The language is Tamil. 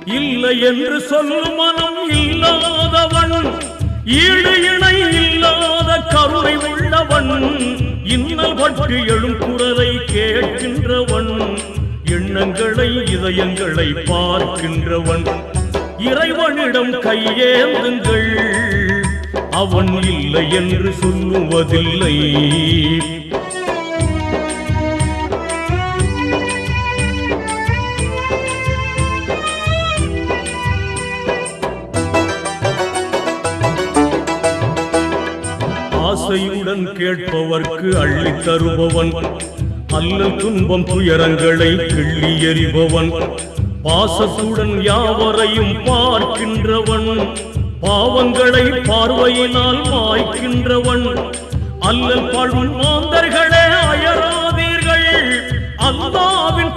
இல்லை என்று சொல்லும் மனம் இல்லாதவன், ஈடு இணை இல்லாத கருணை உள்ளவன், இன்னல் பற்றி எழும் குரலை கேட்கின்றவன், எண்ணங்களை இதயங்களை பார்க்கின்றவன். இறைவனிடம் கையேந்துங்கள், அவன் இல்லை என்று சொல்லுவதில்லை. ஆசையுடன் கேட்பவர்க்கு அள்ளி தருபவன், அல்லல் துன்பம் துயரங்களை கிள்ளி எறிபவன், பாசத்துடன் யாவரையும் பார்க்கின்றவன், பாவங்களை பார்வையினால் மாய்க்கின்றவன், அல்லல் பாழும் மாந்தர்களே அயராதீர்கள், அல்லாஹ்வின்